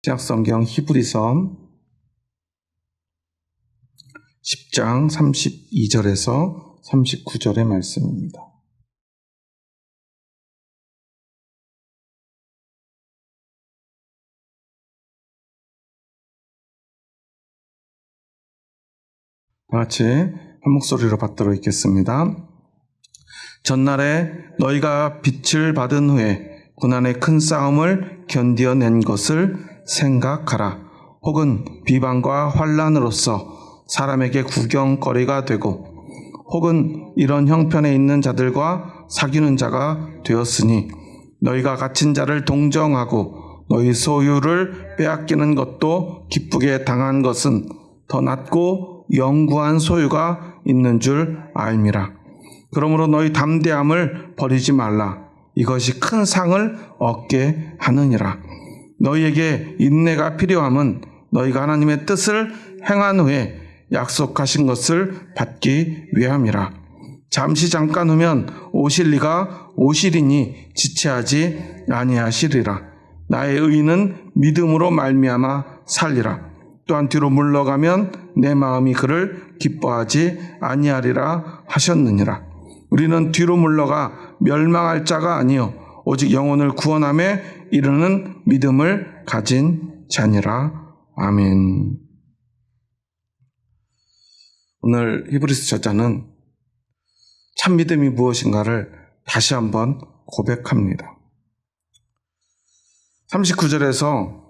신약성경 히브리서 10장 32절에서 39절의 말씀입니다. 다 같이 한 목소리로 받들어 읽겠습니다. 전날에 너희가 빛을 받은 후에 고난의 큰 싸움을 견디어낸 것을 생각하라. 혹은 비방과 환난으로서 사람에게 구경거리가 되고 혹은 이런 형편에 있는 자들과 사귀는 자가 되었으니 너희가 갇힌 자를 동정하고 너희 소유를 빼앗기는 것도 기쁘게 당한 것은 더 낫고 영구한 소유가 있는 줄 알미라. 그러므로 너희 담대함을 버리지 말라. 이것이 큰 상을 얻게 하느니라. 너희에게 인내가 필요함은 너희가 하나님의 뜻을 행한 후에 약속하신 것을 받기 위함이라. 잠깐 후면 오실 이가 오시리니 지체하지 아니하시리라. 나의 의인은 믿음으로 말미암아 살리라. 또한 뒤로 물러가면 내 마음이 그를 기뻐하지 아니하리라 하셨느니라. 우리는 뒤로 물러가 멸망할 자가 아니요 오직 영혼을 구원함에 이르는 믿음을 가진 자니라. 아멘. 오늘 히브리서 저자는 참 믿음이 무엇인가를 다시 한번 고백합니다. 39절에서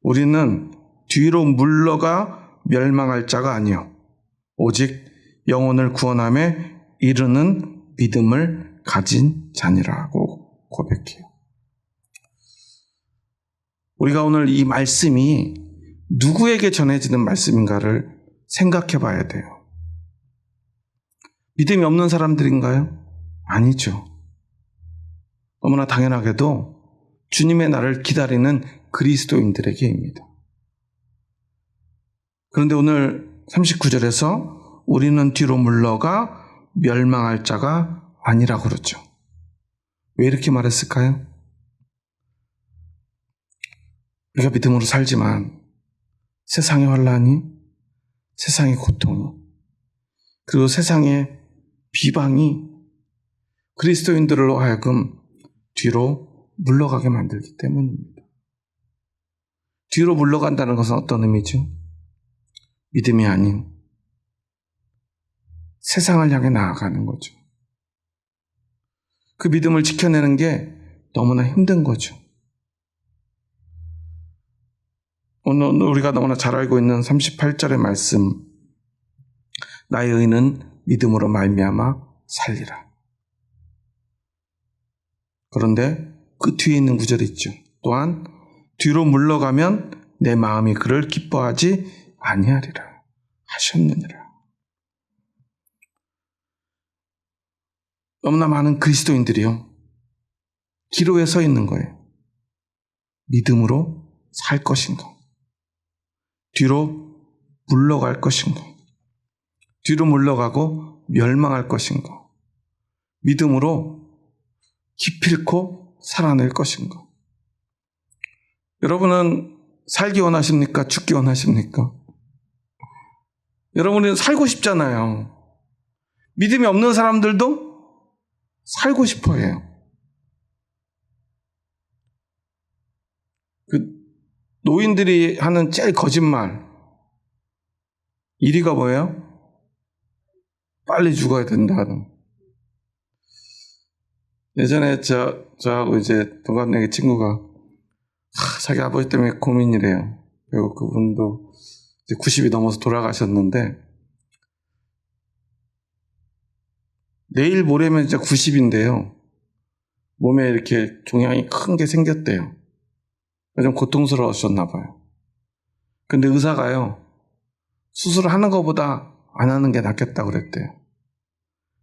우리는 뒤로 물러가 멸망할 자가 아니요 오직 영혼을 구원함에 이르는 믿음을 가진 자니라고 고백해요. 우리가 오늘 이 말씀이 누구에게 전해지는 말씀인가를 생각해 봐야 돼요. 믿음이 없는 사람들인가요? 아니죠. 너무나 당연하게도 주님의 날을 기다리는 그리스도인들에게입니다. 그런데 오늘 39절에서 우리는 뒤로 물러가 멸망할 자가 아니라고 그러죠. 왜 이렇게 말했을까요? 우리가 믿음으로 살지만 세상의 환난이, 세상의 고통이, 그리고 세상의 비방이 그리스도인들로 하여금 뒤로 물러가게 만들기 때문입니다. 뒤로 물러간다는 것은 어떤 의미죠? 믿음이 아닌 세상을 향해 나아가는 거죠. 그 믿음을 지켜내는 게 너무나 힘든 거죠. 오늘 우리가 너무나 잘 알고 있는 38절의 말씀, 나의 의는 믿음으로 말미암아 살리라. 그런데 그 뒤에 있는 구절이 있죠. 또한 뒤로 물러가면 내 마음이 그를 기뻐하지 아니하리라 하셨느니라. 너무나 많은 그리스도인들이요, 기로에 서 있는 거예요. 믿음으로 살 것인가? 뒤로 물러갈 것인가? 뒤로 물러가고 멸망할 것인가? 믿음으로 기필코 살아낼 것인가? 여러분은 살기 원하십니까? 죽기 원하십니까? 여러분은 살고 싶잖아요. 믿음이 없는 사람들도 살고 싶어 해요. 노인들이 하는 제일 거짓말 1위가 뭐예요? 빨리 죽어야 된다는. 예전에 저하고 이제 동갑내기 친구가 자기 아버지 때문에 고민이래요. 그리고 그분도 이제 90이 넘어서 돌아가셨는데 내일 모레면 이제 90인데요. 몸에 이렇게 종양이 큰 게 생겼대요. 좀 고통스러우셨나 봐요. 근데 의사가요, 수술을 하는 것보다 안 하는 게 낫겠다고 그랬대요.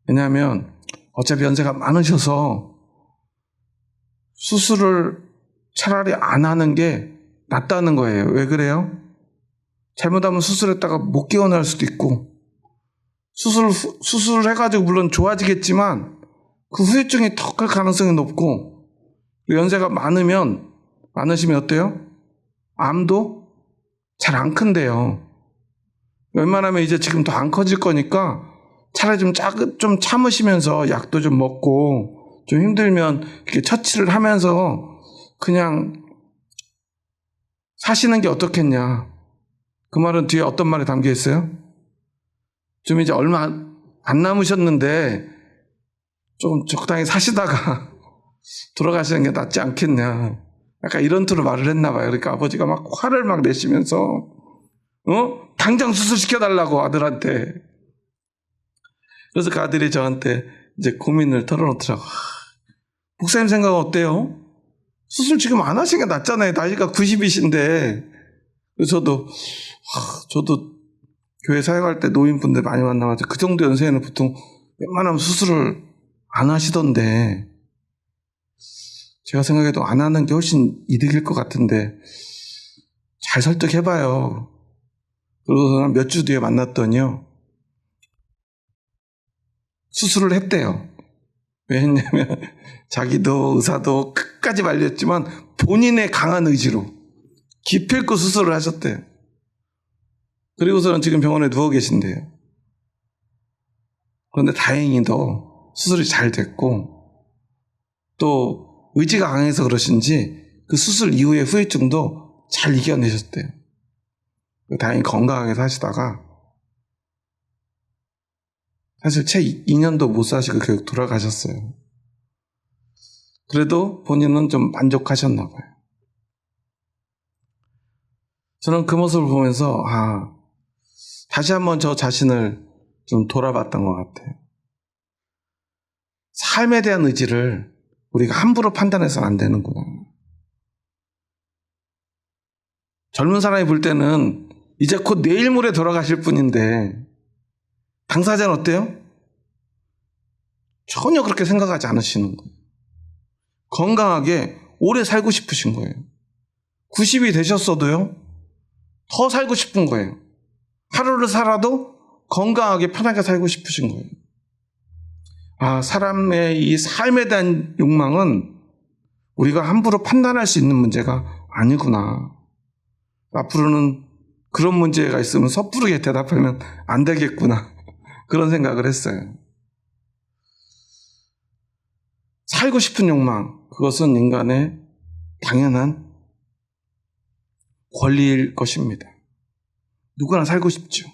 왜냐하면 어차피 연세가 많으셔서 수술을 차라리 안 하는 게 낫다는 거예요. 왜 그래요? 잘못하면 수술했다가 못 깨어날 수도 있고, 수술을 해가지고 물론 좋아지겠지만 그 후유증이 더 클 가능성이 높고, 연세가 많으시면 어때요? 암도 잘 안 큰대요. 웬만하면 이제 지금 더 안 커질 거니까 차라리 좀 참으시면서 약도 좀 먹고 좀 힘들면 이렇게 처치를 하면서 그냥 사시는 게 어떻겠냐. 그 말은 뒤에 어떤 말이 담겨 있어요? 좀 이제 얼마 안 남으셨는데 좀 적당히 사시다가 돌아가시는 게 낫지 않겠냐. 약간 이런 투로 말을 했나 봐요. 그러니까 아버지가 막 화를 막 내시면서 당장 수술시켜달라고 아들한테. 그래서 그 아들이 저한테 이제 고민을 털어놓더라고. 목사님 생각은 어때요? 수술 지금 안 하시는 게 낫잖아요. 나이가 90이신데. 그래서 저도 교회 사역할 때 노인분들 많이 만나가지고 그 정도 연세에는 보통 웬만하면 수술을 안 하시던데 제가 생각해도 안 하는 게 훨씬 이득일 것 같은데 잘 설득해봐요. 그러고서 몇 주 뒤에 만났더니요. 수술을 했대요. 왜 했냐면 자기도 의사도 끝까지 말렸지만 본인의 강한 의지로 기필코 수술을 하셨대요. 그리고서는 지금 병원에 누워 계신대요. 그런데 다행히도 수술이 잘 됐고 또 의지가 강해서 그러신지 그 수술 이후의 후유증도 잘 이겨내셨대요. 다행히 건강하게 사시다가 사실 채 2년도 못 사시고 결국 돌아가셨어요. 그래도 본인은 좀 만족하셨나 봐요. 저는 그 모습을 보면서 다시 한번 저 자신을 좀 돌아봤던 것 같아요. 삶에 대한 의지를 우리가 함부로 판단해서는 안 되는구나. 젊은 사람이 볼 때는 이제 곧 내일 모레 돌아가실 분인데 당사자는 어때요? 전혀 그렇게 생각하지 않으시는 거예요. 건강하게 오래 살고 싶으신 거예요. 90이 되셨어도요, 더 살고 싶은 거예요. 하루를 살아도 건강하게 편하게 살고 싶으신 거예요. 사람의 이 삶에 대한 욕망은 우리가 함부로 판단할 수 있는 문제가 아니구나. 앞으로는 그런 문제가 있으면 섣부르게 대답하면 안 되겠구나. 그런 생각을 했어요. 살고 싶은 욕망, 그것은 인간의 당연한 권리일 것입니다. 누구나 살고 싶죠.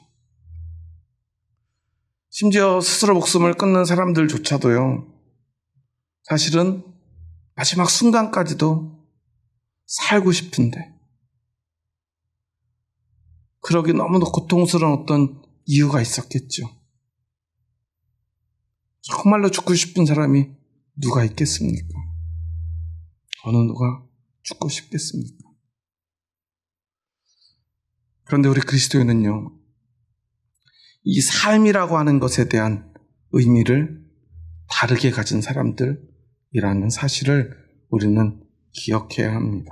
심지어 스스로 목숨을 끊는 사람들조차도요, 사실은 마지막 순간까지도 살고 싶은데, 그러기 너무도 고통스러운 어떤 이유가 있었겠죠. 정말로 죽고 싶은 사람이 누가 있겠습니까? 어느 누가 죽고 싶겠습니까? 그런데 우리 그리스도인은요, 이 삶이라고 하는 것에 대한 의미를 다르게 가진 사람들이라는 사실을 우리는 기억해야 합니다.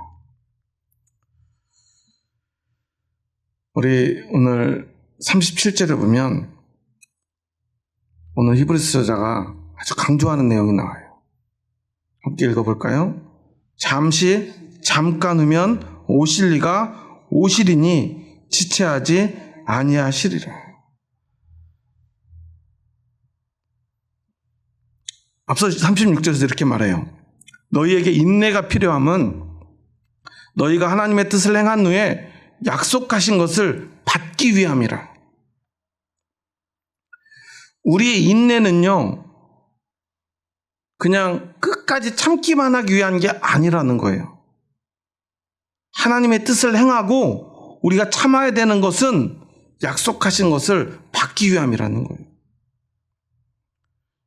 우리 오늘 37절을 보면 오늘 히브리서 저자가 아주 강조하는 내용이 나와요. 함께 읽어볼까요? 잠깐 후면 오실 이가 오시리니 지체하지 아니하시리라. 앞서 36절에서 이렇게 말해요. 너희에게 인내가 필요함은 너희가 하나님의 뜻을 행한 후에 약속하신 것을 받기 위함이라. 우리의 인내는요, 그냥 끝까지 참기만 하기 위한 게 아니라는 거예요. 하나님의 뜻을 행하고 우리가 참아야 되는 것은 약속하신 것을 받기 위함이라는 거예요.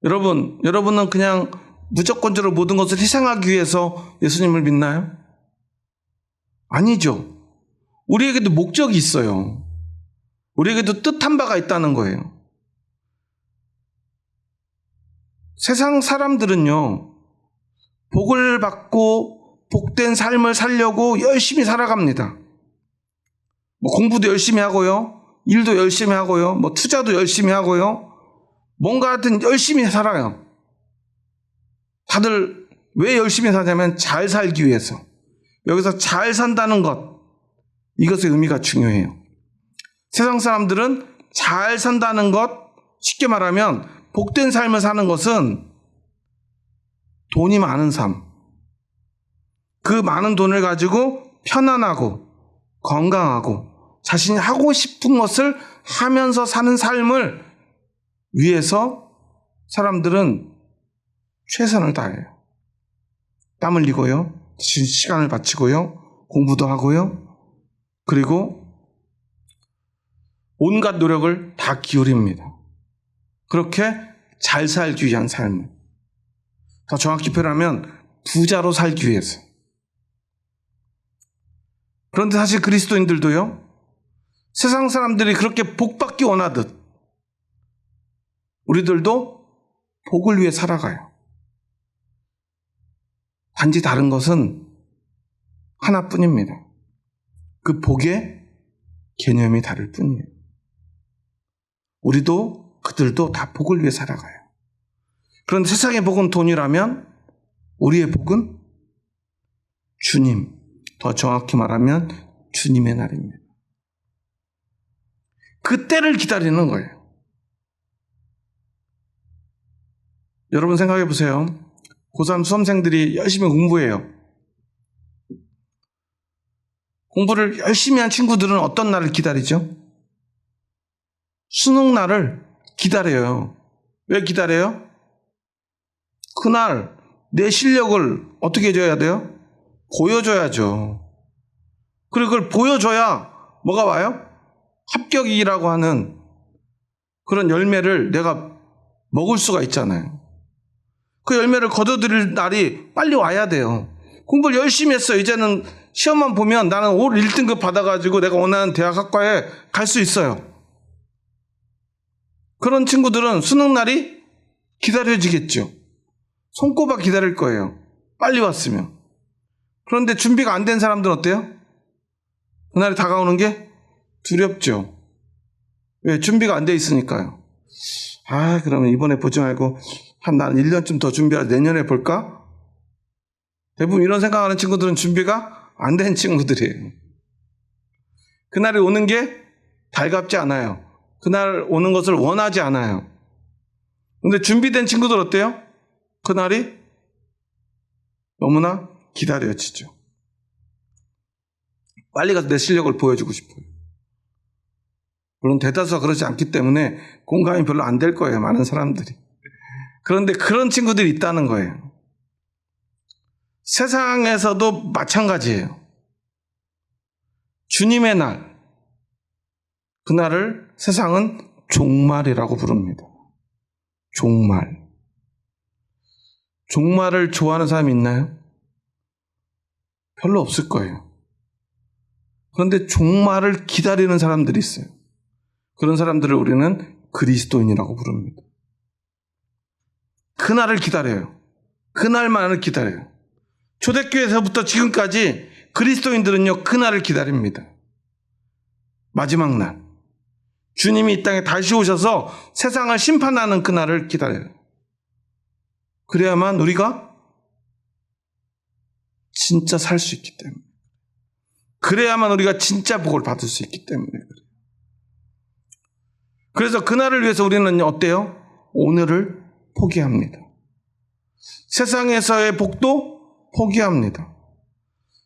여러분은 그냥 무조건적으로 모든 것을 희생하기 위해서 예수님을 믿나요? 아니죠. 우리에게도 목적이 있어요. 우리에게도 뜻한 바가 있다는 거예요. 세상 사람들은요, 복을 받고 복된 삶을 살려고 열심히 살아갑니다. 공부도 열심히 하고요, 일도 열심히 하고요, 투자도 열심히 하고요, 뭔가 하여튼 열심히 살아요. 다들 왜 열심히 사냐면 잘 살기 위해서. 여기서 잘 산다는 것, 이것의 의미가 중요해요. 세상 사람들은 잘 산다는 것, 쉽게 말하면 복된 삶을 사는 것은 돈이 많은 삶, 그 많은 돈을 가지고 편안하고 건강하고 자신이 하고 싶은 것을 하면서 사는 삶을 위해서 사람들은 최선을 다해요. 땀 흘리고요, 시간을 바치고요, 공부도 하고요, 그리고 온갖 노력을 다 기울입니다. 그렇게 잘 살기 위한 삶을, 더 정확히 표현하면 부자로 살기 위해서. 그런데 사실 그리스도인들도요, 세상 사람들이 그렇게 복받기 원하듯 우리들도 복을 위해 살아가요. 단지 다른 것은 하나뿐입니다. 그 복의 개념이 다를 뿐이에요. 우리도 그들도 다 복을 위해 살아가요. 그런데 세상의 복은 돈이라면 우리의 복은 주님, 더 정확히 말하면 주님의 날입니다. 그 때를 기다리는 거예요. 여러분 생각해 보세요. 고3 수험생들이 열심히 공부해요. 공부를 열심히 한 친구들은 어떤 날을 기다리죠? 수능 날을 기다려요. 왜 기다려요? 그날 내 실력을 어떻게 해줘야 돼요? 보여줘야죠. 그리고 그걸 보여줘야 뭐가 와요? 합격이라고 하는 그런 열매를 내가 먹을 수가 있잖아요. 그 열매를 거둬들일 날이 빨리 와야 돼요. 공부를 열심히 했어요. 이제는 시험만 보면 나는 올 1등급 받아가지고 내가 원하는 대학 학과에 갈 수 있어요. 그런 친구들은 수능 날이 기다려지겠죠. 손꼽아 기다릴 거예요. 빨리 왔으면. 그런데 준비가 안 된 사람들은 어때요? 그날이 다가오는 게 두렵죠. 왜? 준비가 안 돼 있으니까요. 그러면 이번에 보지 말고 난 1년쯤 더 준비하고 내년에 볼까? 대부분 이런 생각하는 친구들은 준비가 안 된 친구들이에요. 그날이 오는 게 달갑지 않아요. 그날 오는 것을 원하지 않아요. 근데 준비된 친구들 어때요? 그날이 너무나 기다려지죠. 빨리 가서 내 실력을 보여주고 싶어요. 물론 대다수가 그렇지 않기 때문에 공감이 별로 안 될 거예요. 많은 사람들이. 그런데 그런 친구들이 있다는 거예요. 세상에서도 마찬가지예요. 주님의 날, 그날을 세상은 종말이라고 부릅니다. 종말. 종말을 좋아하는 사람이 있나요? 별로 없을 거예요. 그런데 종말을 기다리는 사람들이 있어요. 그런 사람들을 우리는 그리스도인이라고 부릅니다. 그날을 기다려요. 그날만을 기다려요. 초대교회에서부터 지금까지 그리스도인들은요, 그날을 기다립니다. 마지막 날. 주님이 이 땅에 다시 오셔서 세상을 심판하는 그날을 기다려요. 그래야만 우리가 진짜 살 수 있기 때문에. 그래야만 우리가 진짜 복을 받을 수 있기 때문에 그래요. 그래서 그날을 위해서 우리는 어때요? 오늘을 포기합니다. 세상에서의 복도 포기합니다.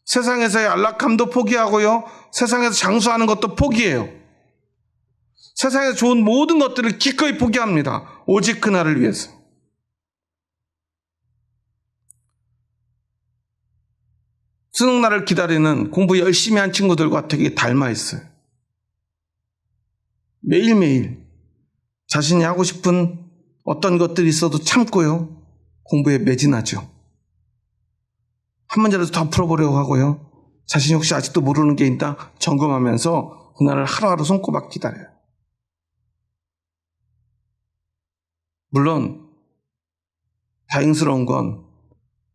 세상에서의 안락함도 포기하고요. 세상에서 장수하는 것도 포기해요. 세상에서 좋은 모든 것들을 기꺼이 포기합니다. 오직 그날을 위해서. 수능날을 기다리는 공부 열심히 한 친구들과 되게 닮아 있어요. 매일매일 자신이 하고 싶은 어떤 것들이 있어도 참고요. 공부에 매진하죠. 한 문제라도 더 풀어보려고 하고요. 자신이 혹시 아직도 모르는 게 있다 점검하면서 그날을 하루하루 손꼽아 기다려요. 물론 다행스러운 건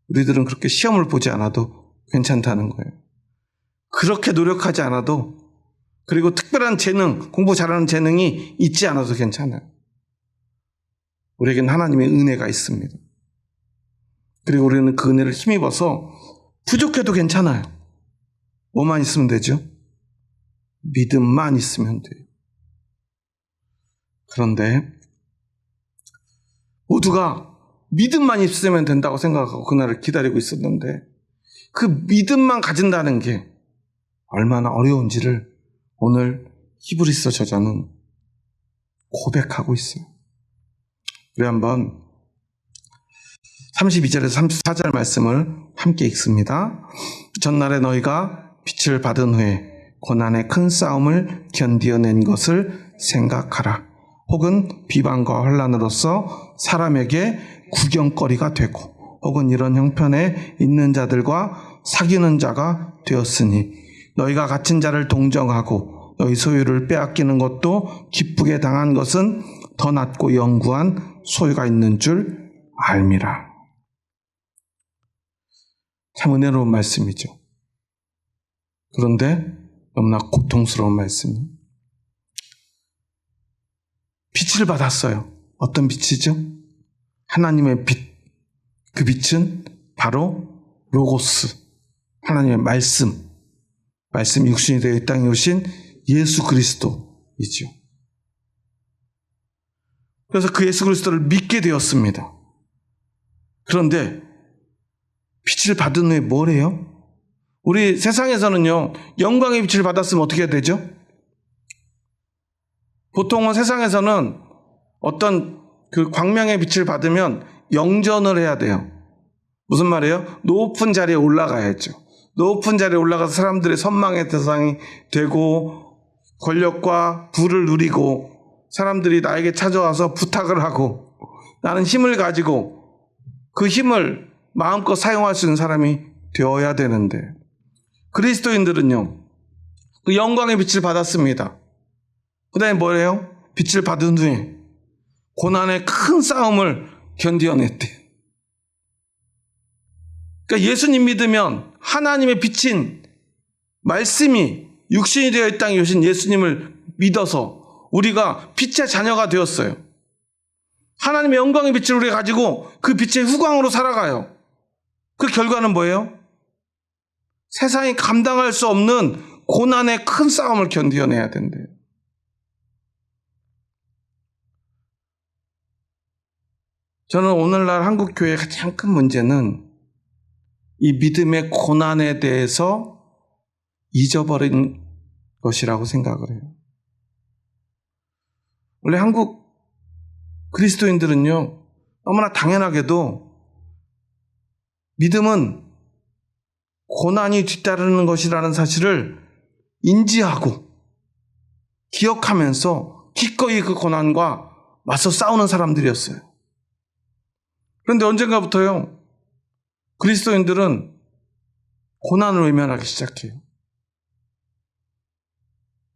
우리들은 그렇게 시험을 보지 않아도 괜찮다는 거예요. 그렇게 노력하지 않아도, 그리고 특별한 재능, 공부 잘하는 재능이 있지 않아도 괜찮아요. 우리에게는 하나님의 은혜가 있습니다. 그리고 우리는 그 은혜를 힘입어서 부족해도 괜찮아요. 뭐만 있으면 되죠? 믿음만 있으면 돼요. 그런데 모두가 믿음만 있으면 된다고 생각하고 그날을 기다리고 있었는데 그 믿음만 가진다는 게 얼마나 어려운지를 오늘 히브리서 저자는 고백하고 있어요. 우리 한번 32절에서 34절 말씀을 함께 읽습니다. 전날에 너희가 빛을 받은 후에 고난의 큰 싸움을 견디어낸 것을 생각하라. 혹은 비방과 환난으로서 사람에게 구경거리가 되고 혹은 이런 형편에 있는 자들과 사귀는 자가 되었으니 너희가 갇힌 자를 동정하고 너희 소유를 빼앗기는 것도 기쁘게 당한 것은 더 낫고 영구한 소유가 있는 줄 알미라. 참 은혜로운 말씀이죠. 그런데 너무나 고통스러운 말씀이 빛을 받았어요. 어떤 빛이죠? 하나님의 빛. 그 빛은 바로 로고스, 하나님의 말씀. 말씀이 육신이 되어 이 땅에 오신 예수 그리스도이죠. 그래서 그 예수 그리스도를 믿게 되었습니다. 그런데 빛을 받은 후에 뭘 해요? 우리 세상에서는요, 영광의 빛을 받았으면 어떻게 해야 되죠? 보통은 세상에서는 어떤 그 광명의 빛을 받으면 영전을 해야 돼요. 무슨 말이에요? 높은 자리에 올라가야죠. 높은 자리에 올라가서 사람들의 선망의 대상이 되고 권력과 부를 누리고 사람들이 나에게 찾아와서 부탁을 하고 나는 힘을 가지고 그 힘을 마음껏 사용할 수 있는 사람이 되어야 되는데 그리스도인들은요, 그 영광의 빛을 받았습니다. 그 다음에 뭐래요? 빛을 받은 후에 고난의 큰 싸움을 견디어냈대요. 그러니까 예수님 믿으면 하나님의 빛인 말씀이 육신이 되어 이 땅에 오신 예수님을 믿어서 우리가 빛의 자녀가 되었어요. 하나님의 영광의 빛을 우리가 가지고 그 빛의 후광으로 살아가요. 그 결과는 뭐예요? 세상이 감당할 수 없는 고난의 큰 싸움을 견디어내야 된대요. 저는 오늘날 한국교회의 가장 큰 문제는 이 믿음의 고난에 대해서 잊어버린 것이라고 생각을 해요. 원래 한국 그리스도인들은요, 너무나 당연하게도 믿음은 고난이 뒤따르는 것이라는 사실을 인지하고 기억하면서 기꺼이 그 고난과 맞서 싸우는 사람들이었어요. 그런데 언젠가부터요, 그리스도인들은 고난을 외면하기 시작해요.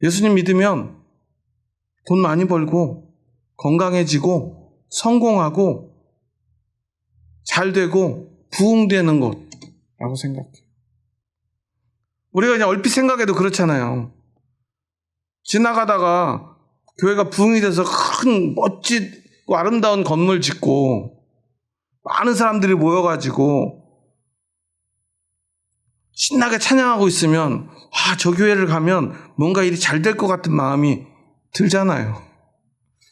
예수님 믿으면 돈 많이 벌고 건강해지고 성공하고 잘 되고 부흥되는 것라고 생각해요. 우리가 그냥 얼핏 생각해도 그렇잖아요. 지나가다가 교회가 부흥이 돼서 큰 멋지고 아름다운 건물 짓고 많은 사람들이 모여가지고 신나게 찬양하고 있으면 저 교회를 가면 뭔가 일이 잘 될 것 같은 마음이 들잖아요.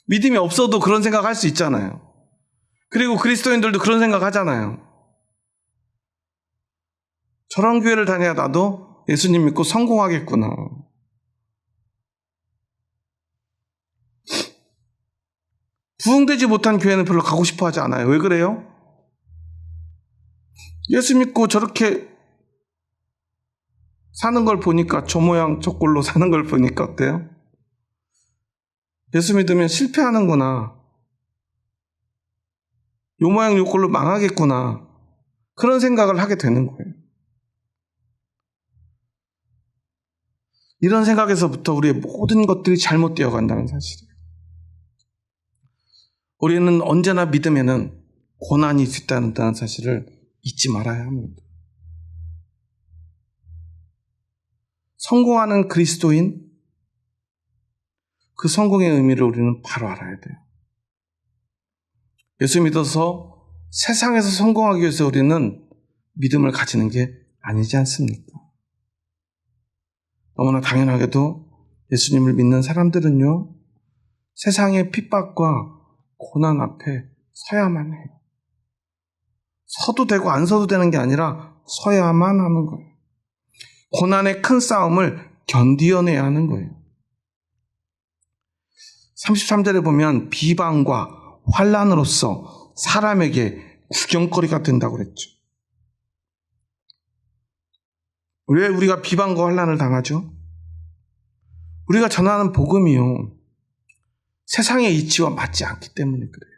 믿음이 없어도 그런 생각할 수 있잖아요. 그리고 그리스도인들도 그런 생각 하잖아요. 저런 교회를 다녀야 나도 예수님 믿고 성공하겠구나. 부흥되지 못한 교회는 별로 가고 싶어 하지 않아요. 왜 그래요? 예수 믿고 저렇게 사는 걸 보니까, 저 모양 저 꼴로 사는 걸 보니까 어때요? 예수 믿으면 실패하는구나. 요 모양 요 꼴로 망하겠구나. 그런 생각을 하게 되는 거예요. 이런 생각에서부터 우리의 모든 것들이 잘못되어 간다는 사실이에요. 우리는 언제나 믿음에는 고난이 뒤따른다는 사실을 잊지 말아야 합니다. 성공하는 그리스도인, 그 성공의 의미를 우리는 바로 알아야 돼요. 예수 믿어서 세상에서 성공하기 위해서 우리는 믿음을 가지는 게 아니지 않습니까? 너무나 당연하게도 예수님을 믿는 사람들은요, 세상의 핍박과 고난 앞에 서야만 해요. 서도 되고 안 서도 되는 게 아니라 서야만 하는 거예요. 고난의 큰 싸움을 견디어내야 하는 거예요. 33절에 보면 비방과 환난으로서 사람에게 구경거리가 된다고 그랬죠. 왜 우리가 비방과 환난을 당하죠? 우리가 전하는 복음이요, 세상의 이치와 맞지 않기 때문에 그래요.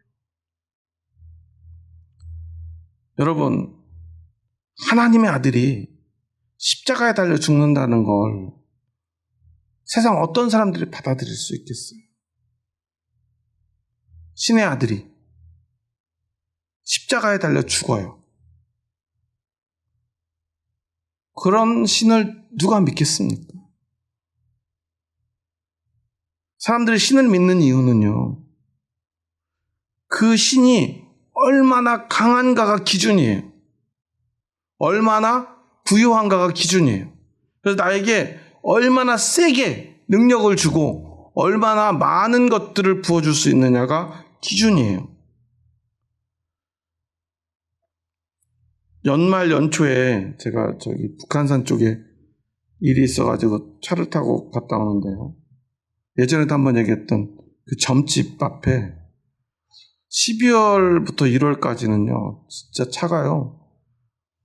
여러분, 하나님의 아들이 십자가에 달려 죽는다는 걸 세상 어떤 사람들이 받아들일 수 있겠어요? 신의 아들이 십자가에 달려 죽어요. 그런 신을 누가 믿겠습니까? 사람들이 신을 믿는 이유는요, 그 신이 얼마나 강한가가 기준이에요. 얼마나 부유한가가 기준이에요. 그래서 나에게 얼마나 세게 능력을 주고 얼마나 많은 것들을 부어줄 수 있느냐가 기준이에요. 연말 연초에 제가 저기 북한산 쪽에 일이 있어가지고 차를 타고 갔다 오는데요, 예전에도 한번 얘기했던 그 점집 앞에 12월부터 1월까지는요, 진짜 차가요,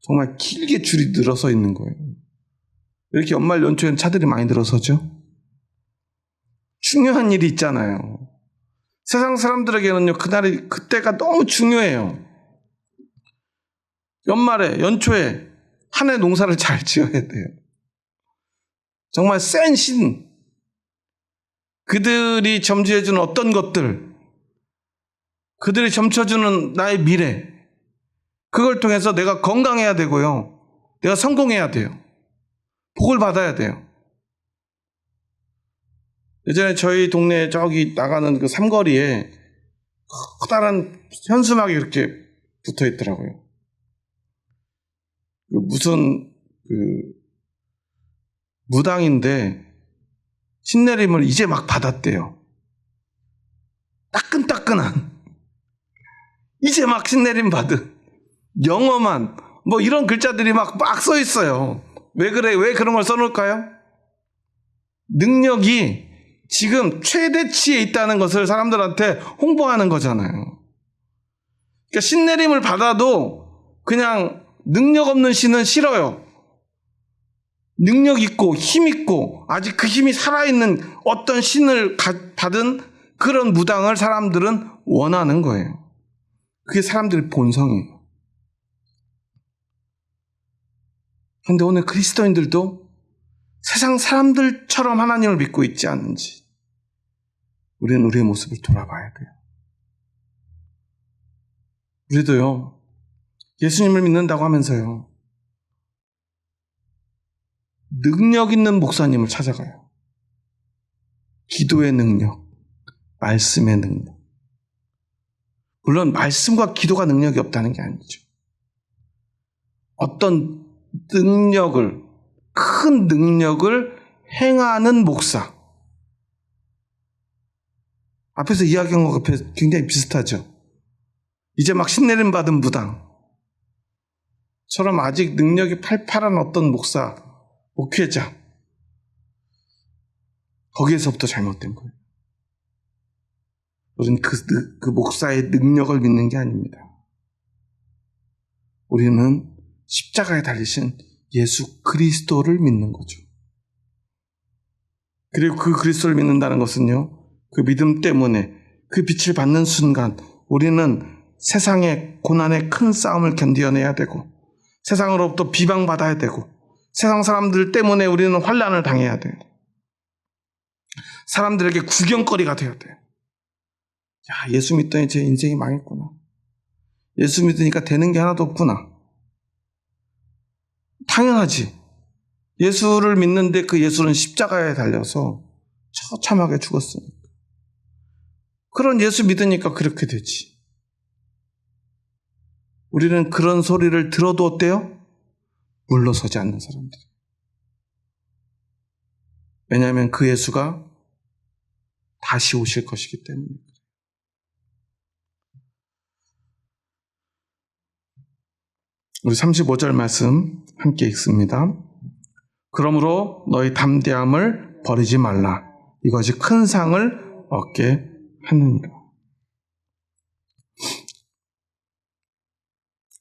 정말 길게 줄이 늘어서 있는 거예요. 왜 이렇게 연말 연초에는 차들이 많이 늘어서죠? 중요한 일이 있잖아요. 세상 사람들에게는요, 그때가 너무 중요해요. 연말에, 연초에 한 해 농사를 잘 지어야 돼요. 정말 센 신, 그들이 점지해주는 어떤 것들, 그들이 점쳐주는 나의 미래, 그걸 통해서 내가 건강해야 되고요, 내가 성공해야 돼요. 복을 받아야 돼요. 예전에 저희 동네에 저기 나가는 그 삼거리에 커다란 현수막이 이렇게 붙어 있더라고요. 무슨 무당인데 신내림을 이제 막 받았대요. 따끈따끈한, 이제 막 신내림 받은 영험한 뭐 이런 글자들이 막 써 있어요. 왜 그래? 왜 그런 걸 써놓을까요? 능력이 지금 최대치에 있다는 것을 사람들한테 홍보하는 거잖아요. 그러니까 신내림을 받아도 그냥 능력 없는 신은 싫어요. 능력 있고 힘 있고 아직 그 힘이 살아있는 어떤 신을 받은 그런 무당을 사람들은 원하는 거예요. 그게 사람들의 본성이에요. 그런데 오늘 그리스도인들도 세상 사람들처럼 하나님을 믿고 있지 않는지 우리는 우리의 모습을 돌아봐야 돼요. 우리도요, 예수님을 믿는다고 하면서요, 능력 있는 목사님을 찾아가요. 기도의 능력, 말씀의 능력. 물론 말씀과 기도가 능력이 없다는 게 아니죠. 어떤 능력을, 큰 능력을 행하는 목사. 앞에서 이야기한 것 앞에 굉장히 비슷하죠. 이제 막 신내림 받은 무당처럼 아직 능력이 팔팔한 어떤 목사, 목회자, 거기에서부터 잘못된 거예요. 우리는 그 목사의 능력을 믿는 게 아닙니다. 우리는 십자가에 달리신 예수 그리스도를 믿는 거죠. 그리고 그 그리스도를 믿는다는 것은요, 그 믿음 때문에 그 빛을 받는 순간 우리는 세상의 고난의 큰 싸움을 견디어내야 되고, 세상으로부터 비방받아야 되고, 세상 사람들 때문에 우리는 환난을 당해야 돼요. 사람들에게 구경거리가 되어야 돼요. 야, 예수 믿더니 제 인생이 망했구나. 예수 믿으니까 되는 게 하나도 없구나. 당연하지. 예수를 믿는데 그 예수는 십자가에 달려서 처참하게 죽었으니까. 그런 예수 믿으니까 그렇게 되지. 우리는 그런 소리를 들어도 어때요? 물러서지 않는 사람들. 왜냐하면 그 예수가 다시 오실 것이기 때문입니다. 우리 35절 말씀 함께 읽습니다. 그러므로 너희 담대함을 버리지 말라. 이것이 큰 상을 얻게 하느니라.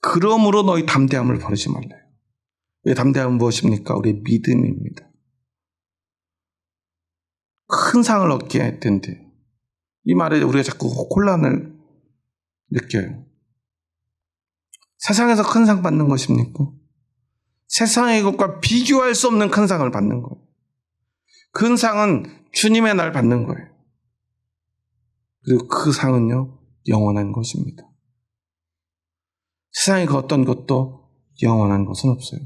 그러므로 너희 담대함을 버리지 말래요. 왜 담대함은 무엇입니까? 우리의 믿음입니다. 큰 상을 얻게 된대요. 이 말에 우리가 자꾸 혼란을 느껴요. 세상에서 큰 상 받는 것입니까? 세상의 것과 비교할 수 없는 큰 상을 받는 거예요. 큰 상은 주님의 날 받는 거예요. 그리고 그 상은요, 영원한 것입니다. 세상의 그 어떤 것도 영원한 것은 없어요.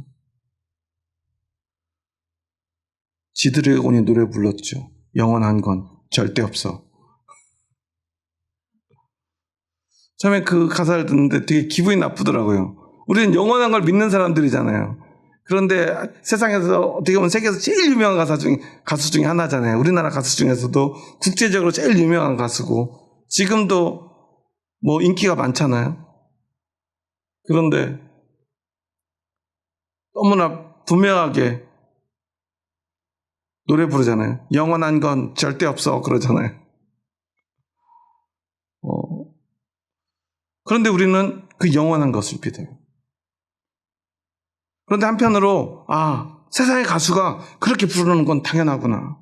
지드래곤이 노래 불렀죠. 영원한 건 절대 없어. 처음에 그 가사를 듣는데 되게 기분이 나쁘더라고요. 우리는 영원한 걸 믿는 사람들이잖아요. 그런데 세상에서 어떻게 보면 세계에서 제일 유명한 가수 중에 하나잖아요. 우리나라 가수 중에서도 국제적으로 제일 유명한 가수고 지금도 뭐 인기가 많잖아요. 그런데 너무나 분명하게 노래 부르잖아요. 영원한 건 절대 없어 그러잖아요. 그런데 우리는 그 영원한 것을 믿어요. 그런데 한편으로 세상의 가수가 그렇게 부르는 건 당연하구나.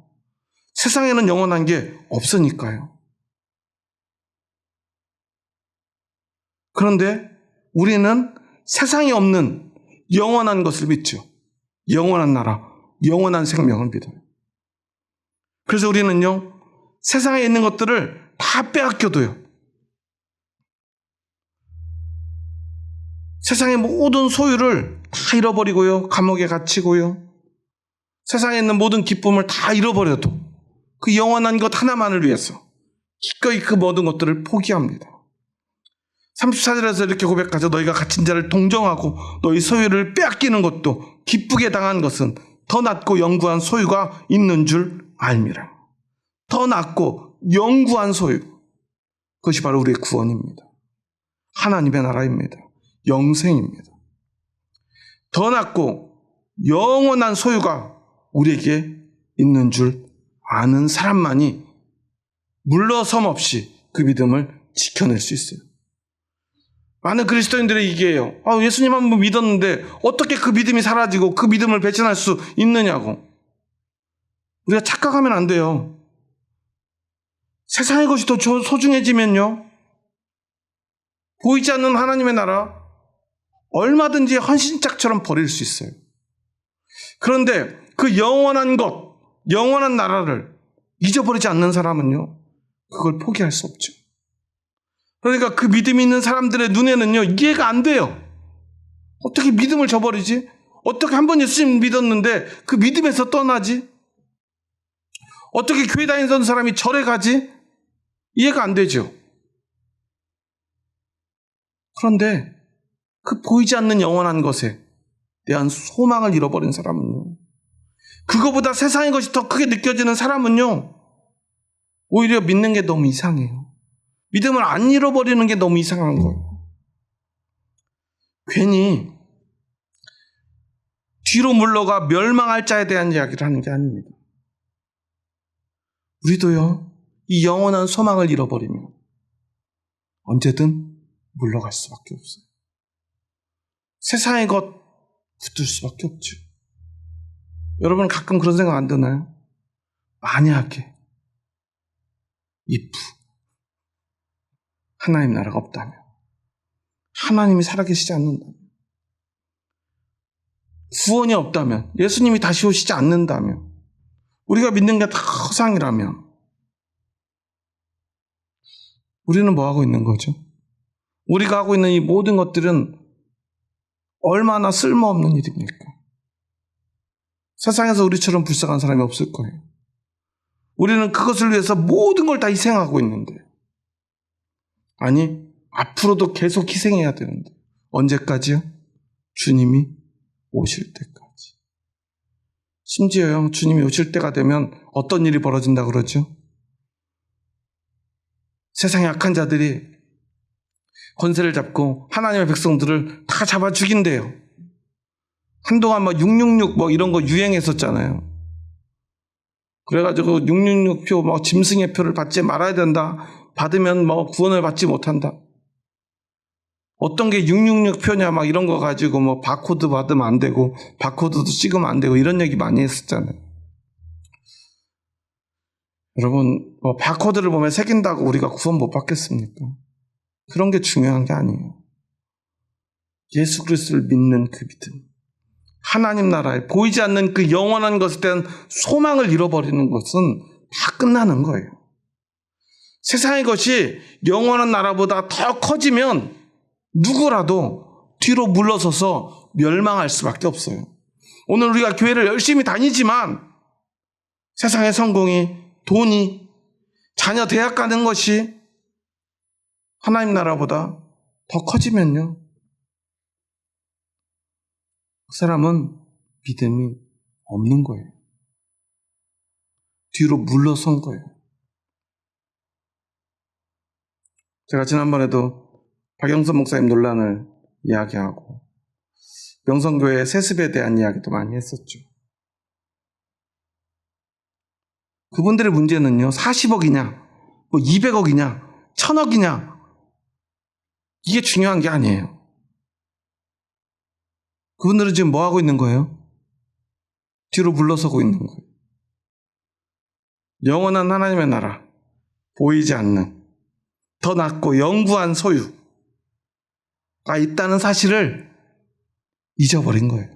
세상에는 영원한 게 없으니까요. 그런데 우리는 세상에 없는 영원한 것을 믿죠. 영원한 나라, 영원한 생명을 믿어요. 그래서 우리는요, 세상에 있는 것들을 다 빼앗겨도요. 세상의 모든 소유를 다 잃어버리고요. 감옥에 갇히고요. 세상에 있는 모든 기쁨을 다 잃어버려도 그 영원한 것 하나만을 위해서 기꺼이 그 모든 것들을 포기합니다. 34절에서 이렇게 고백하죠. 너희가 갇힌 자를 동정하고 너희 소유를 빼앗기는 것도 기쁘게 당한 것은 더 낫고 영구한 소유가 있는 줄 알미라. 더 낫고 영구한 소유. 그것이 바로 우리의 구원입니다. 하나님의 나라입니다. 영생입니다. 더 낫고 영원한 소유가 우리에게 있는 줄 아는 사람만이 물러섬 없이 그 믿음을 지켜낼 수 있어요. 많은 그리스도인들의 이게요. 예수님 한번 믿었는데 어떻게 그 믿음이 사라지고 그 믿음을 배신할 수 있느냐고. 우리가 착각하면 안 돼요. 세상의 것이 더 소중해지면요, 보이지 않는 하나님의 나라 얼마든지 헌신짝처럼 버릴 수 있어요. 그런데 그 영원한 것, 영원한 나라를 잊어버리지 않는 사람은요, 그걸 포기할 수 없죠. 그러니까 그 믿음이 있는 사람들의 눈에는요, 이해가 안 돼요. 어떻게 믿음을 저버리지? 어떻게 한 번 예수님 믿었는데 그 믿음에서 떠나지? 어떻게 교회 다니던 사람이 절에 가지? 이해가 안 되죠. 그런데 그 보이지 않는 영원한 것에 대한 소망을 잃어버린 사람은요, 그거보다 세상의 것이 더 크게 느껴지는 사람은요, 오히려 믿는 게 너무 이상해요. 믿음을 안 잃어버리는 게 너무 이상한 거예요. 괜히 뒤로 물러가 멸망할 자에 대한 이야기를 하는 게 아닙니다. 우리도요, 이 영원한 소망을 잃어버리면 언제든 물러갈 수밖에 없어요. 세상의 것 붙들 수밖에 없죠. 여러분 가끔 그런 생각 안 드나요? 만약에 if 하나님 나라가 없다면, 하나님이 살아계시지 않는다면, 구원이 없다면, 예수님이 다시 오시지 않는다면, 우리가 믿는 게 다 허상이라면 우리는 뭐 하고 있는 거죠? 우리가 하고 있는 이 모든 것들은 얼마나 쓸모없는 일입니까? 세상에서 우리처럼 불쌍한 사람이 없을 거예요. 우리는 그것을 위해서 모든 걸 다 희생하고 있는데, 아니, 앞으로도 계속 희생해야 되는데, 언제까지요? 주님이 오실 때까지. 심지어요, 주님이 오실 때가 되면 어떤 일이 벌어진다 그러죠? 세상의 악한 자들이 권세를 잡고 하나님의 백성들을 다 잡아 죽인대요. 한동안 666 이런 거 유행했었잖아요. 그래가지고 666표 짐승의 표를 받지 말아야 된다. 받으면 구원을 받지 못한다. 어떤 게 666표냐 이런 거 가지고 바코드 받으면 안 되고 바코드도 찍으면 안 되고 이런 얘기 많이 했었잖아요. 여러분, 바코드를 보면 새긴다고 우리가 구원 못 받겠습니까? 그런 게 중요한 게 아니에요. 예수 그리스도를 믿는 그 믿음, 하나님 나라에 보이지 않는 그 영원한 것에 대한 소망을 잃어버리는 것은 다 끝나는 거예요. 세상의 것이 영원한 나라보다 더 커지면 누구라도 뒤로 물러서서 멸망할 수밖에 없어요. 오늘 우리가 교회를 열심히 다니지만 세상의 성공이, 돈이, 자녀 대학 가는 것이 하나님 나라보다 더 커지면요, 그 사람은 믿음이 없는 거예요. 뒤로 물러선 거예요. 제가 지난번에도 박영선 목사님 논란을 이야기하고 명성교회 세습에 대한 이야기도 많이 했었죠. 그분들의 문제는요, 40억이냐 200억이냐 1000억이냐 이게 중요한 게 아니에요. 그분들은 지금 뭐 하고 있는 거예요? 뒤로 물러서고 있는 거예요. 영원한 하나님의 나라, 보이지 않는 더 낮고 영구한 소유가 있다는 사실을 잊어버린 거예요.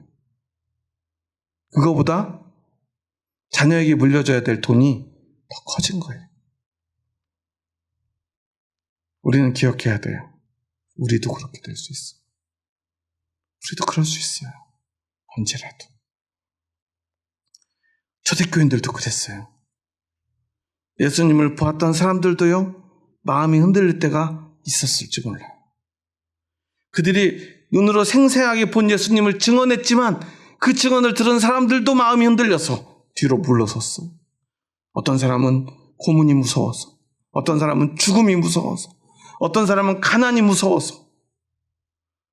그거보다 자녀에게 물려줘야 될 돈이 더 커진 거예요. 우리는 기억해야 돼요. 우리도 그렇게 될 수 있어요. 우리도 그럴 수 있어요. 언제라도. 초대교인들도 그랬어요. 예수님을 보았던 사람들도요, 마음이 흔들릴 때가 있었을지 몰라요. 그들이 눈으로 생생하게 본 예수님을 증언했지만 그 증언을 들은 사람들도 마음이 흔들려서 뒤로 물러섰어요. 어떤 사람은 고문이 무서워서, 어떤 사람은 죽음이 무서워서, 어떤 사람은 가난이 무서워서,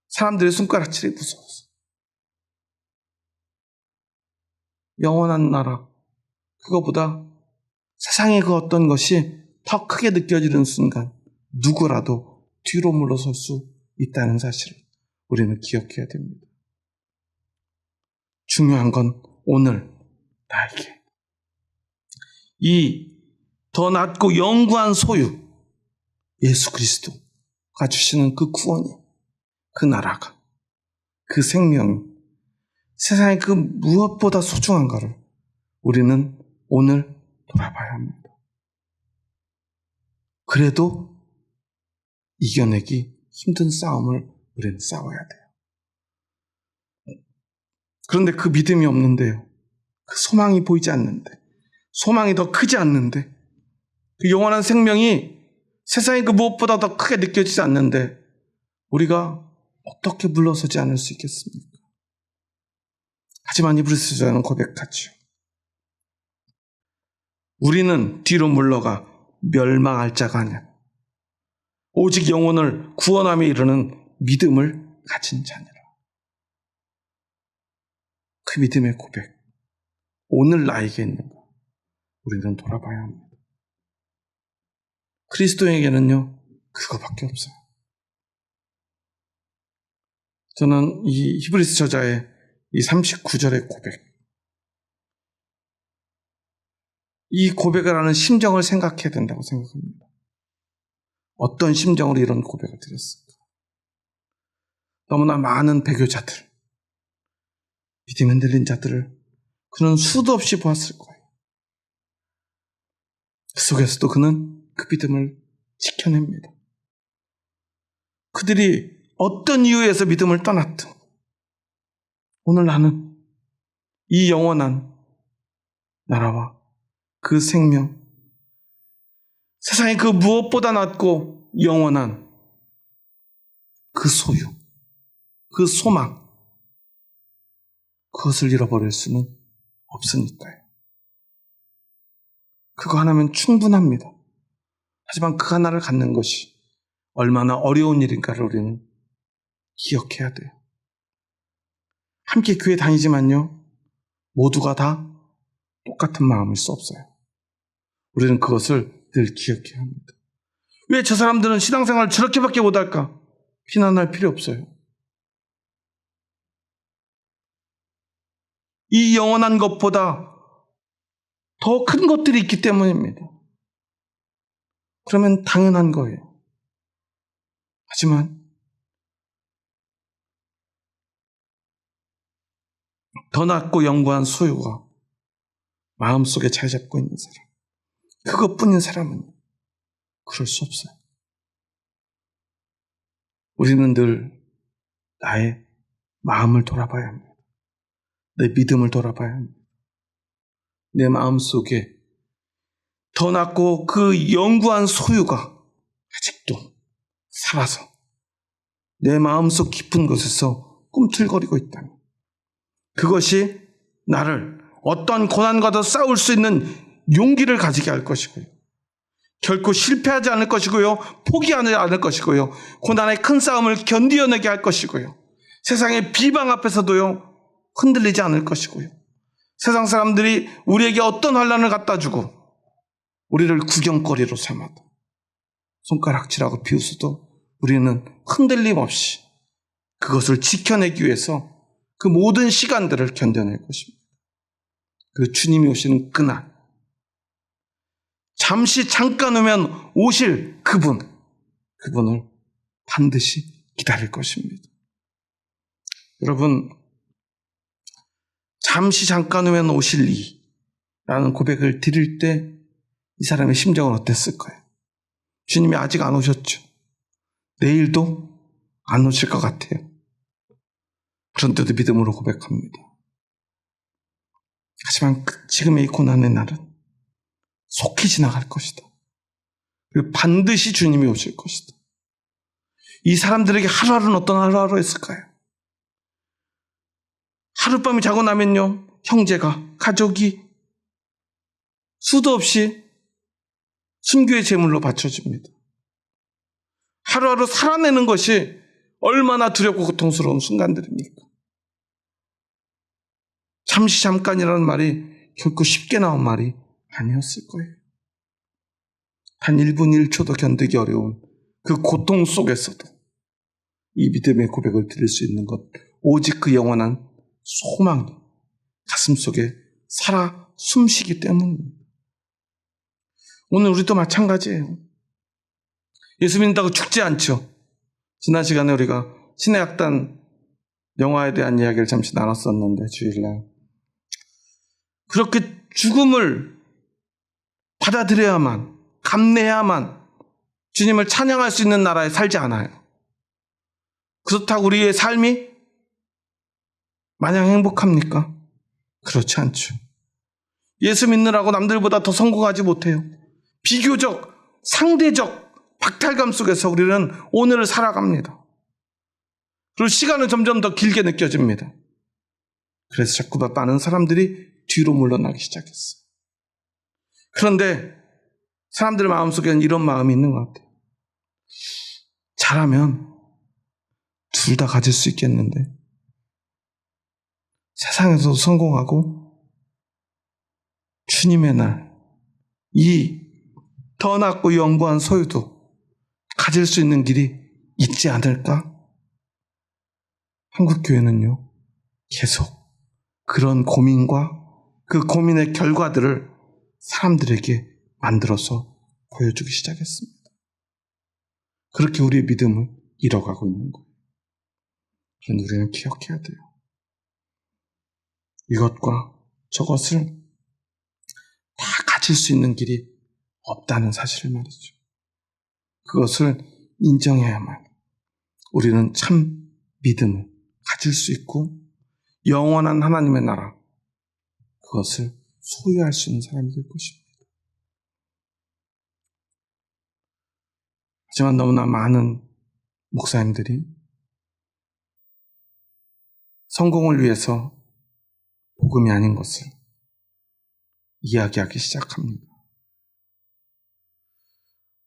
사람들의 손가락질이 무서워서. 영원한 나라, 그거보다 세상의 그 어떤 것이 더 크게 느껴지는 순간 누구라도 뒤로 물러설 수 있다는 사실을 우리는 기억해야 됩니다. 중요한 건 오늘 나에게 이 더 낮고 영구한 소유, 예수 그리스도가 주시는 그 구원이, 그 나라가, 그 생명이 세상의 그 무엇보다 소중한가를 우리는 오늘 돌아봐야 합니다. 그래도 이겨내기 힘든 싸움을 우리는 싸워야 돼요. 그런데 그 믿음이 없는데요, 그 소망이 보이지 않는데, 소망이 더 크지 않는데, 그 영원한 생명이 세상의 그 무엇보다 더 크게 느껴지지 않는데 우리가 어떻게 물러서지 않을 수 있겠습니까? 하지만 이브리스서는 고백하죠. 우리는 뒤로 물러가 멸망할 자가 아니야. 오직 영혼을 구원함에 이르는 믿음을 가진 자니라. 그 믿음의 고백, 오늘 나에게 있는가? 우리는 돌아봐야 합니다. 그리스도에게는요, 그거밖에 없어요. 저는 이 히브리서 저자의 이 39절의 고백, 이 고백을 하는 심정을 생각해야 된다고 생각합니다. 어떤 심정으로 이런 고백을 드렸을까? 너무나 많은 배교자들, 믿음 흔들린 자들을 그는 수도 없이 보았을 거예요. 그 속에서도 그는 그 믿음을 지켜냅니다. 그들이 어떤 이유에서 믿음을 떠났든 오늘 나는 이 영원한 나라와 그 생명, 세상의 그 무엇보다 낫고 영원한 그 소유, 그 소망, 그것을 잃어버릴 수는 없으니까요. 그거 하나면 충분합니다. 하지만 그 하나를 갖는 것이 얼마나 어려운 일인가를 우리는 기억해야 돼요. 함께 교회 다니지만요, 모두가 다 똑같은 마음일 수 없어요. 우리는 그것을 늘 기억해야 합니다. 왜 저 사람들은 신앙생활을 저렇게밖에 못할까? 비난할 필요 없어요. 이 영원한 것보다 더 큰 것들이 있기 때문입니다. 그러면 당연한 거예요. 하지만 더 낮고 영구한 소유가 마음속에 자리 잡고 있는 사람, 그것뿐인 사람은 그럴 수 없어요. 우리는 늘 나의 마음을 돌아봐야 합니다. 내 믿음을 돌아봐야 합니다. 내 마음속에 더 낮고 그 영구한 소유가 아직도 살아서 내 마음속 깊은 곳에서 꿈틀거리고 있다면, 그것이 나를 어떤 고난과도 싸울 수 있는 용기를 가지게 할 것이고요, 결코 실패하지 않을 것이고요, 포기하지 않을 것이고요, 고난의 큰 싸움을 견디어내게 할 것이고요, 세상의 비방 앞에서도요 흔들리지 않을 것이고요, 세상 사람들이 우리에게 어떤 환난을 갖다 주고 우리를 구경거리로 삼아도 손가락질하고 비웃어도 우리는 흔들림 없이 그것을 지켜내기 위해서 그 모든 시간들을 견뎌낼 것입니다. 그 주님이 오시는 그날, 잠시 잠깐 오면 오실 그분을 반드시 기다릴 것입니다. 여러분, 잠시 잠깐 오면 오실 이라는 고백을 드릴 때 이 사람의 심정은 어땠을까요? 주님이 아직 안 오셨죠. 내일도 안 오실 것 같아요. 그런데도 믿음으로 고백합니다. 하지만 지금의 이 고난의 날은 속히 지나갈 것이다. 그리고 반드시 주님이 오실 것이다. 이 사람들에게 하루하루는 어떤 하루하루였을까요? 하룻밤이 자고 나면요, 형제가, 가족이 수도 없이 순교의 제물로 바쳐집니다. 하루하루 살아내는 것이 얼마나 두렵고 고통스러운 순간들입니까? 잠시 잠깐이라는 말이 결코 쉽게 나온 말이 아니었을 거예요. 단 1분 1초도 견디기 어려운 그 고통 속에서도 이 믿음의 고백을 드릴 수 있는 것, 오직 그 영원한 소망이 가슴속에 살아 숨쉬기 때문입니다. 오늘 우리도 마찬가지예요. 예수 믿는다고 죽지 않죠. 지난 시간에 우리가 신의 악단 영화에 대한 이야기를 잠시 나눴었는데, 주일날 그렇게 죽음을 받아들여야만, 감내해야만 주님을 찬양할 수 있는 나라에 살지 않아요. 그렇다고 우리의 삶이 마냥 행복합니까? 그렇지 않죠. 예수 믿느라고 남들보다 더 성공하지 못해요. 비교적, 상대적 박탈감 속에서 우리는 오늘을 살아갑니다. 그리고 시간은 점점 더 길게 느껴집니다. 그래서 자꾸 많은 사람들이 뒤로 물러나기 시작했어요. 그런데 사람들 마음속에는 이런 마음이 있는 것 같아요. 잘하면 둘 다 가질 수 있겠는데, 세상에서도 성공하고 주님의 날, 이 더 낮고 영구한 소유도 가질 수 있는 길이 있지 않을까? 한국교회는요, 계속 그런 고민과 그 고민의 결과들을 사람들에게 만들어서 보여주기 시작했습니다. 그렇게 우리의 믿음을 잃어가고 있는 거예요. 그런데 우리는 기억해야 돼요. 이것과 저것을 다 가질 수 있는 길이 없다는 사실을 말이죠. 그것을 인정해야만 우리는 참 믿음을 가질 수 있고 영원한 하나님의 나라, 그것을 소유할 수 있는 사람이 될 것입니다. 하지만 너무나 많은 목사님들이 성공을 위해서 복음이 아닌 것을 이야기하기 시작합니다.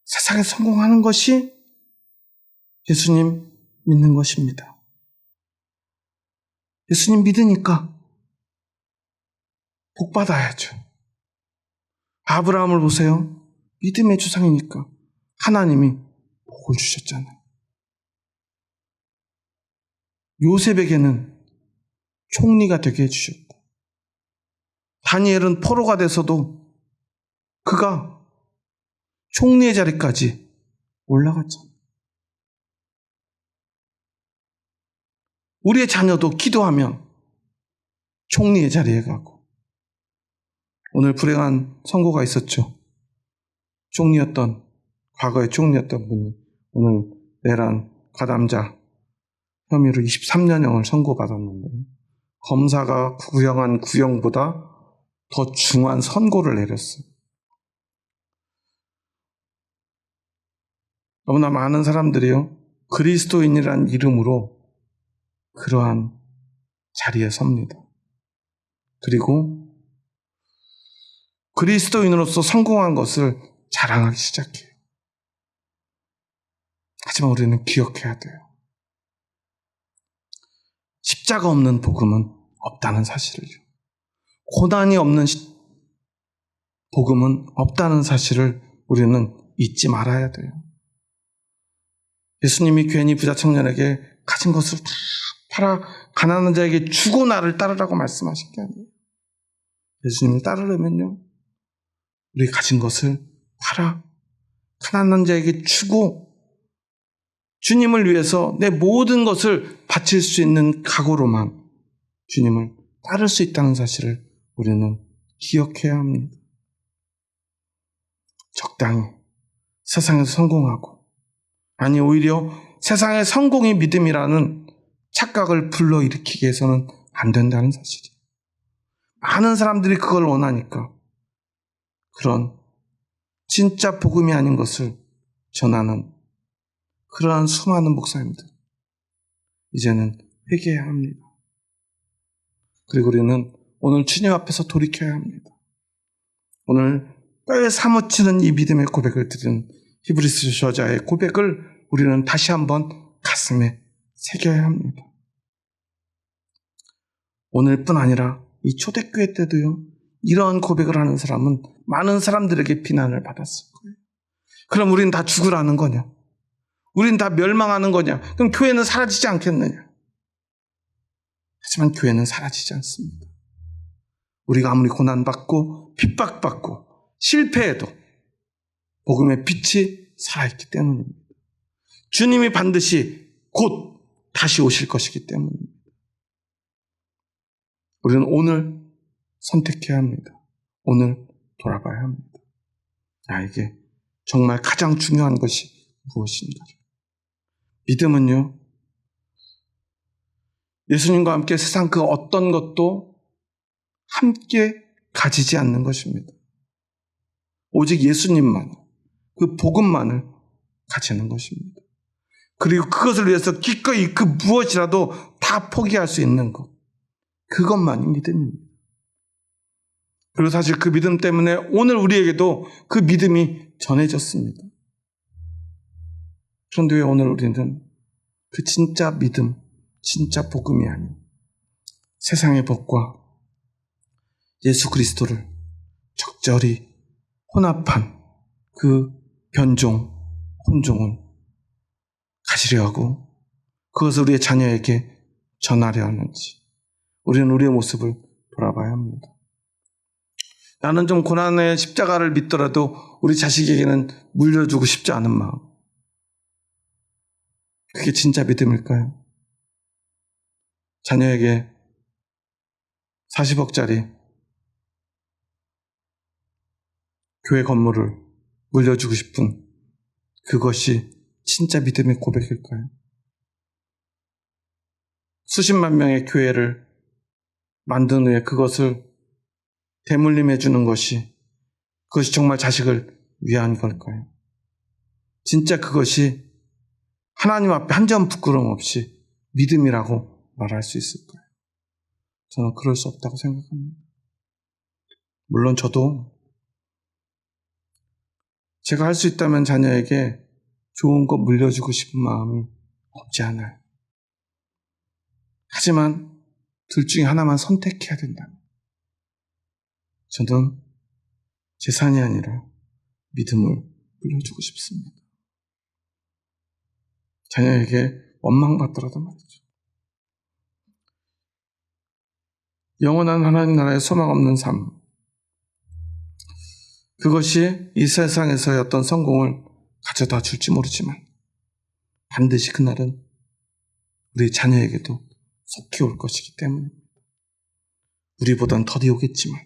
세상에 성공하는 것이 예수님 믿는 것입니다. 예수님 믿으니까 복 받아야죠. 아브라함을 보세요. 믿음의 조상이니까 하나님이 복을 주셨잖아요. 요셉에게는 총리가 되게 해주셨고, 다니엘은 포로가 돼서도 그가 총리의 자리까지 올라갔잖아요. 우리의 자녀도 기도하면 총리의 자리에 가고, 오늘 불행한 선고가 있었죠. 과거에 총리였던 분이 오늘 내란 가담자 혐의로 23년형을 선고받았는데, 검사가 구형한 구형보다 더 중한 선고를 내렸어요. 너무나 많은 사람들이요, 그리스도인이란 이름으로 그러한 자리에 섭니다. 그리고 그리스도인으로서 성공한 것을 자랑하기 시작해요. 하지만 우리는 기억해야 돼요. 십자가 없는 복음은 없다는 사실을요. 고난이 없는 복음은 없다는 사실을 우리는 잊지 말아야 돼요. 예수님이 괜히 부자 청년에게 가진 것을 다 팔아 가난한 자에게 주고 나를 따르라고 말씀하신 게 아니에요. 예수님을 따르려면요, 우리 가진 것을 팔아 가난한 자에게 주고 주님을 위해서 내 모든 것을 바칠 수 있는 각오로만 주님을 따를 수 있다는 사실을 우리는 기억해야 합니다. 적당히 세상에서 성공하고, 아니 오히려 세상의 성공이 믿음이라는 착각을 불러일으키게 해서는 안 된다는 사실이에요. 많은 사람들이 그걸 원하니까 그런 진짜 복음이 아닌 것을 전하는 그러한 수많은 목사님들, 이제는 회개해야 합니다. 그리고 우리는 오늘 주님 앞에서 돌이켜야 합니다. 오늘 뼈에 사무치는 이 믿음의 고백을 드린 히브리서 저자의 고백을 우리는 다시 한번 가슴에 새겨야 합니다. 오늘뿐 아니라 이 초대교회 때도요, 이러한 고백을 하는 사람은 많은 사람들에게 비난을 받았을 거예요. 그럼 우리는 다 죽으라는 거냐? 우리는 다 멸망하는 거냐? 그럼 교회는 사라지지 않겠느냐? 하지만 교회는 사라지지 않습니다. 우리가 아무리 고난받고 핍박받고 실패해도 복음의 빛이 살아있기 때문입니다. 주님이 반드시 곧 다시 오실 것이기 때문입니다. 우리는 오늘 선택해야 합니다. 오늘 돌아봐야 합니다. 나에게 정말 가장 중요한 것이 무엇인가? 믿음은요, 예수님과 함께 세상 그 어떤 것도 함께 가지지 않는 것입니다. 오직 예수님만, 그 복음만을 가지는 것입니다. 그리고 그것을 위해서 기꺼이 그 무엇이라도 다 포기할 수 있는 것, 그것만이 믿음입니다. 그리고 사실 그 믿음 때문에 오늘 우리에게도 그 믿음이 전해졌습니다. 그런데 왜 오늘 우리는 그 진짜 믿음, 진짜 복음이 아닌 세상의 복과 예수 그리스도를 적절히 혼합한 그 변종, 혼종을 가지려 하고 그것을 우리의 자녀에게 전하려 하는지, 우리는 우리의 모습을 돌아봐야 합니다. 나는 좀 고난의 십자가를 믿더라도 우리 자식에게는 물려주고 싶지 않은 마음, 그게 진짜 믿음일까요? 자녀에게 40억짜리 교회 건물을 물려주고 싶은 그것이 진짜 믿음의 고백일까요? 수십만 명의 교회를 만든 후에 그것을 대물림해 주는 것이, 그것이 정말 자식을 위한 걸까요? 진짜 그것이 하나님 앞에 한 점 부끄러움 없이 믿음이라고 말할 수 있을까요? 저는 그럴 수 없다고 생각합니다. 물론 저도 제가 할 수 있다면 자녀에게 좋은 거 물려주고 싶은 마음이 없지 않아요. 하지만 둘 중에 하나만 선택해야 된다면 저는 재산이 아니라 믿음을 물려주고 싶습니다. 자녀에게 원망받더라도 말이죠. 영원한 하나님 나라의 소망 없는 삶, 그것이 이 세상에서의 어떤 성공을 가져다 줄지 모르지만 반드시 그날은 우리 자녀에게도 속히 올 것이기 때문입니다. 우리보단 더디 오겠지만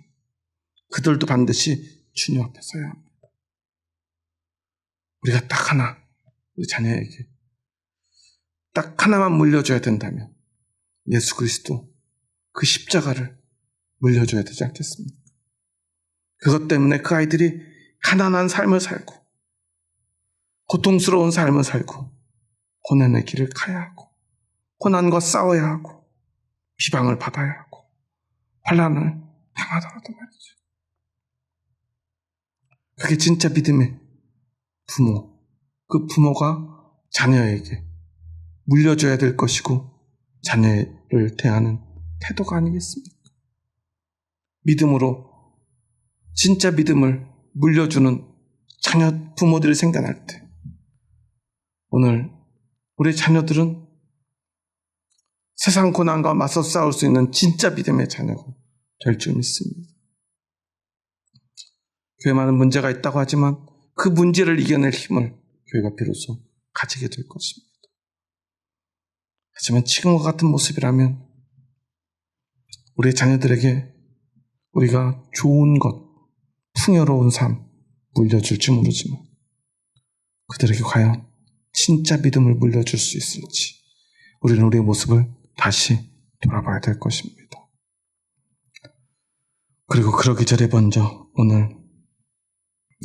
그들도 반드시 주님 앞에 서야 합니다. 우리가 딱 하나, 우리 자녀에게 딱 하나만 물려줘야 된다면 예수 그리스도 그 십자가를 물려줘야 되지 않겠습니까? 그것 때문에 그 아이들이 가난한 삶을 살고 고통스러운 삶을 살고 고난의 길을 가야 하고 고난과 싸워야 하고 비방을 받아야 하고 환난을 당하더라도 말이죠. 그게 진짜 믿음의 부모, 그 부모가 자녀에게 물려줘야 될 것이고 자녀를 대하는 태도가 아니겠습니까? 믿음으로 진짜 믿음을 물려주는 자녀 부모들이 생겨날 때 오늘 우리 자녀들은 세상 고난과 맞서 싸울 수 있는 진짜 믿음의 자녀가 될 줄 믿습니다. 교회에 많은 문제가 있다고 하지만 그 문제를 이겨낼 힘을 교회가 비로소 가지게 될 것입니다. 하지만 지금과 같은 모습이라면 우리 자녀들에게 우리가 좋은 것, 풍요로운 삶 물려줄지 모르지만 그들에게 과연 진짜 믿음을 물려줄 수 있을지 우리는 우리의 모습을 다시 돌아봐야 될 것입니다. 그리고 그러기 전에 먼저 오늘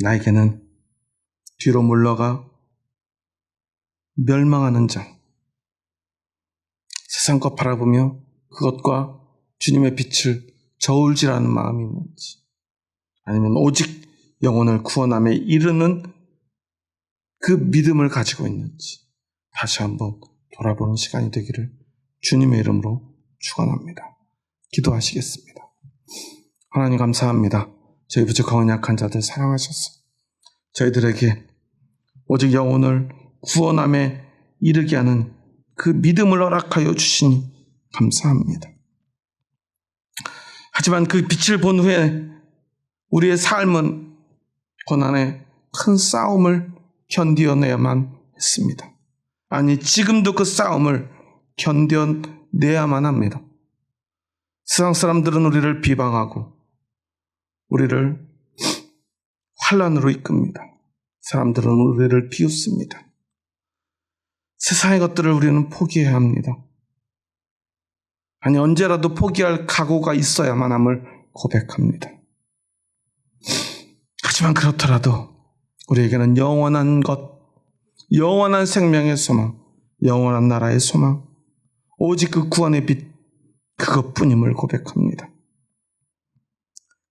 나에게는 뒤로 물러가 멸망하는 자, 세상 것 바라보며 그것과 주님의 빛을 저울질하는 마음이 있는지 아니면 오직 영혼을 구원함에 이르는 그 믿음을 가지고 있는지 다시 한번 돌아보는 시간이 되기를 주님의 이름으로 축원합니다. 기도하시겠습니다. 하나님 감사합니다. 저희 부족하고 약한 자들 사랑하셔서 저희들에게 오직 영혼을 구원함에 이르게 하는 그 믿음을 허락하여 주시니 감사합니다. 하지만 그 빛을 본 후에 우리의 삶은 고난의 큰 싸움을 견뎌내야만 했습니다. 아니 지금도 그 싸움을 견뎌내야만 합니다. 세상 사람들은 우리를 비방하고 우리를 환난으로 이끕니다. 사람들은 우리를 비웃습니다. 세상의 것들을 우리는 포기해야 합니다. 아니 언제라도 포기할 각오가 있어야만 함을 고백합니다. 하지만 그렇더라도 우리에게는 영원한 것, 영원한 생명의 소망, 영원한 나라의 소망, 오직 그 구원의 빛, 그것뿐임을 고백합니다.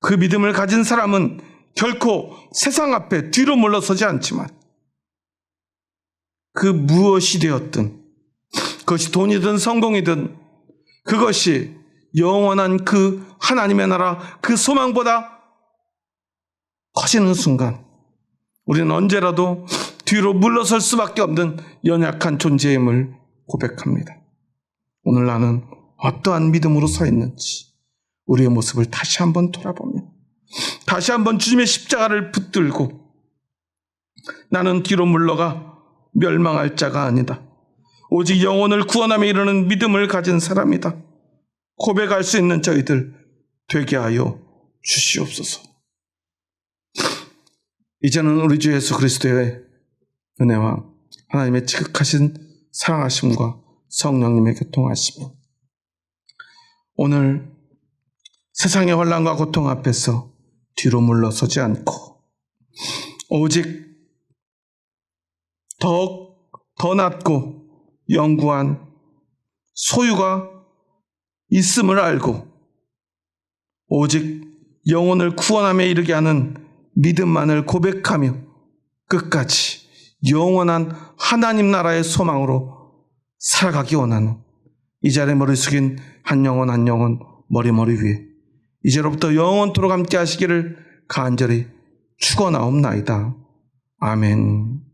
그 믿음을 가진 사람은 결코 세상 앞에 뒤로 물러서지 않지만 그 무엇이 되었든 그것이 돈이든 성공이든 그것이 영원한 그 하나님의 나라 그 소망보다 커지는 순간 우리는 언제라도 뒤로 물러설 수밖에 없는 연약한 존재임을 고백합니다. 오늘 나는 어떠한 믿음으로 서 있는지 우리의 모습을 다시 한번 돌아보며 다시 한번 주님의 십자가를 붙들고 나는 뒤로 물러가 멸망할 자가 아니다. 오직 영혼을 구원함에 이르는 믿음을 가진 사람이다. 고백할 수 있는 저희들 되게 하여 주시옵소서. 이제는 우리 주 예수 그리스도의 은혜와 하나님의 지극하신 사랑하심과 성령님의 교통하심이 오늘 세상의 환난과 고통 앞에서 뒤로 물러서지 않고 오직 더 낮고 영구한 소유가 있음을 알고 오직 영혼을 구원함에 이르게 하는 믿음만을 고백하며 끝까지 영원한 하나님 나라의 소망으로 살아가기 원하는 이 자리에 머리 숙인 한 영혼 한 영혼 머리 위에 이제로부터 영원토록 함께 하시기를 간절히 축원하옵나이다. 아멘.